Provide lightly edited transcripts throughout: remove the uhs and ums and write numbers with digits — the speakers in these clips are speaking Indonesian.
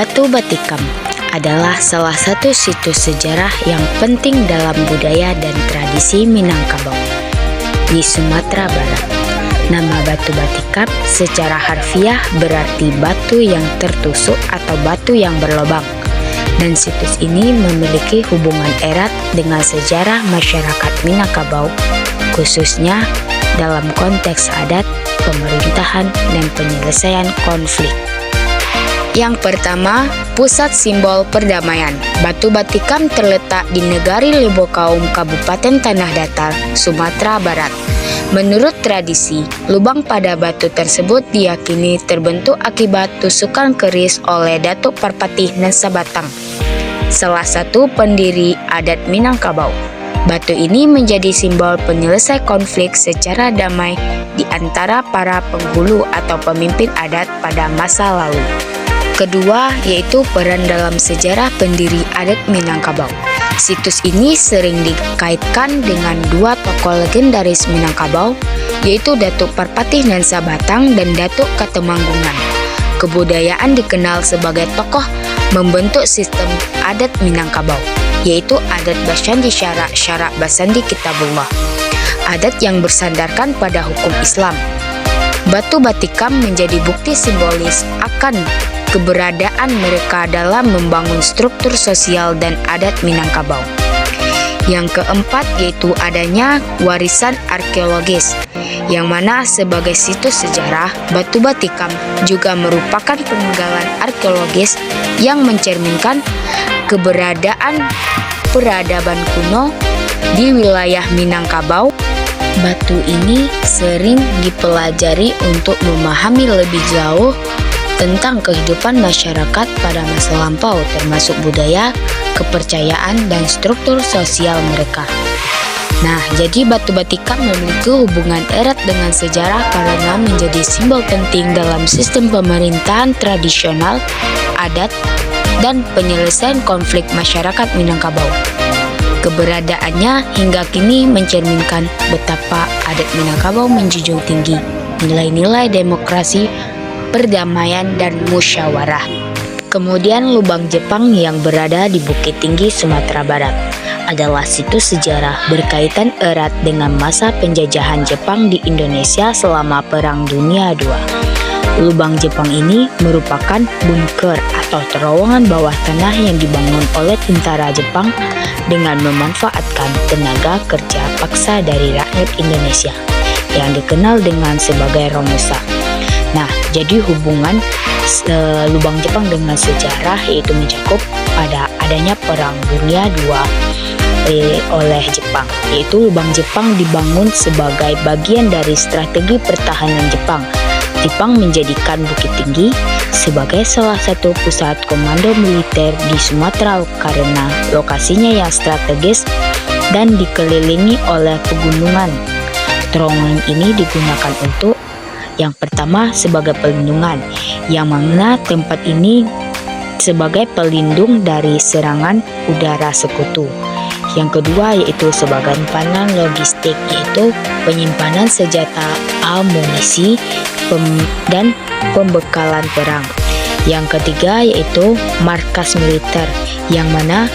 Batu Batikam adalah salah satu situs sejarah yang penting dalam budaya dan tradisi Minangkabau di Sumatera Barat. Nama Batu Batikam secara harfiah berarti batu yang tertusuk atau batu yang berlubang. Dan situs ini memiliki hubungan erat dengan sejarah masyarakat Minangkabau, khususnya dalam konteks adat, pemerintahan, dan penyelesaian konflik. Yang pertama, pusat simbol perdamaian. Batu Batikam terletak di Negari Lebokaum, Kabupaten Tanah Datar, Sumatera Barat. Menurut tradisi, lubang pada batu tersebut diyakini terbentuk akibat tusukan keris oleh Datuk Parpatih Nansabatang, salah satu pendiri adat Minangkabau. Batu ini menjadi simbol penyelesai konflik secara damai di antara para penghulu atau pemimpin adat pada masa lalu. Kedua, yaitu peran dalam sejarah pendiri adat Minangkabau. Situs ini sering dikaitkan dengan dua tokoh legendaris Minangkabau, yaitu Datuk Parpatih Nansabatang dan Datuk Katemanggungan. Kebudayaan dikenal sebagai tokoh membentuk sistem adat Minangkabau, yaitu adat Basyandi Syarak Basandi Kitabullah, adat yang bersandarkan pada hukum Islam. Batu Batikam menjadi bukti simbolis akan keberadaan mereka dalam membangun struktur sosial dan adat Minangkabau. Yang keempat yaitu adanya warisan arkeologis, yang mana sebagai situs sejarah, Batu Batikam juga merupakan peninggalan arkeologis yang mencerminkan keberadaan peradaban kuno di wilayah Minangkabau. Batu ini sering dipelajari untuk memahami lebih jauh tentang kehidupan masyarakat pada masa lampau, termasuk budaya, kepercayaan, dan struktur sosial mereka. Nah, jadi Batu Batikam memiliki hubungan erat dengan sejarah karena menjadi simbol penting dalam sistem pemerintahan tradisional, adat, dan penyelesaian konflik masyarakat Minangkabau. Keberadaannya hingga kini mencerminkan betapa adat Minangkabau menjunjung tinggi nilai-nilai demokrasi, perdamaian, dan musyawarah. Kemudian Lubang Jepang yang berada di Bukit Tinggi, Sumatera Barat adalah situs sejarah berkaitan erat dengan masa penjajahan Jepang di Indonesia selama Perang Dunia II. Lubang Jepang ini merupakan bunker atau terowongan bawah tanah yang dibangun oleh tentara Jepang dengan memanfaatkan tenaga kerja paksa dari rakyat Indonesia yang dikenal dengan sebagai Romusa. Nah, jadi hubungan Lubang Jepang dengan sejarah yaitu mencakup pada adanya Perang Dunia II oleh Jepang, yaitu Lubang Jepang dibangun sebagai bagian dari strategi pertahanan Jepang. Jepang menjadikan Bukit Tinggi sebagai salah satu pusat komando militer di Sumatera karena lokasinya yang strategis dan dikelilingi oleh pegunungan. Terowongan ini digunakan untuk yang pertama sebagai pelindungan, yang mana tempat ini sebagai pelindung dari serangan udara sekutu. Yang kedua yaitu sebagai penyimpanan logistik, yaitu penyimpanan senjata, amunisi, dan pembekalan perang. Yang ketiga yaitu markas militer, yang mana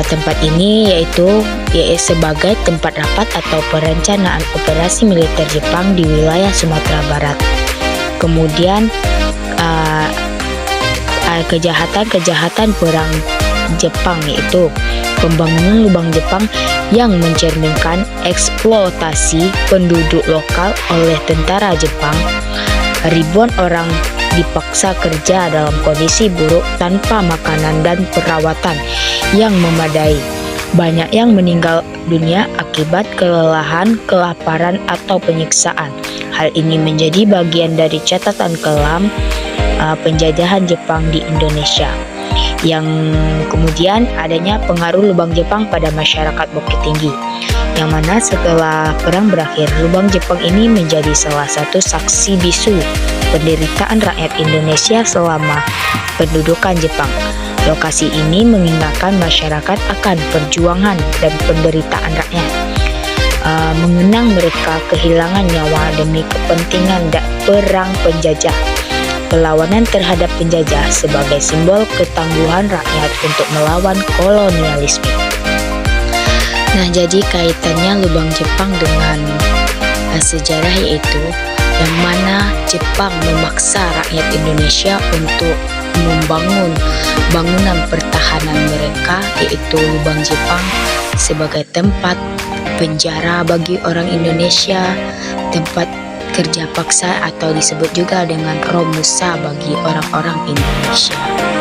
tempat ini yaitu sebagai tempat rapat atau perencanaan operasi militer Jepang di wilayah Sumatera Barat. Kemudian kejahatan perang Jepang yaitu pembangunan Lubang Jepang yang mencerminkan eksploitasi penduduk lokal oleh tentara Jepang. Ribuan orang dipaksa kerja dalam kondisi buruk tanpa makanan dan perawatan yang memadai. Banyak yang meninggal dunia akibat kelelahan, kelaparan, atau penyiksaan. Hal ini menjadi bagian dari catatan kelam penjajahan Jepang di Indonesia. Yang kemudian adanya pengaruh Lubang Jepang pada masyarakat Bukit Tinggi, yang mana setelah perang berakhir, Lubang Jepang ini menjadi salah satu saksi bisu penderitaan rakyat Indonesia selama pendudukan Jepang. Lokasi ini mengingatkan masyarakat akan perjuangan dan penderitaan rakyat, mengenang mereka kehilangan nyawa demi kepentingan perang penjajah. perlawanan terhadap penjajah sebagai simbol ketangguhan rakyat untuk melawan kolonialisme. Nah, jadi kaitannya lubang Jepang dengan sejarah yaitu yang mana Jepang memaksa rakyat Indonesia untuk membangun bangunan pertahanan mereka, yaitu lubang Jepang sebagai tempat penjara bagi orang Indonesia, tempat kerja paksa atau disebut juga dengan Romusa bagi orang-orang Indonesia.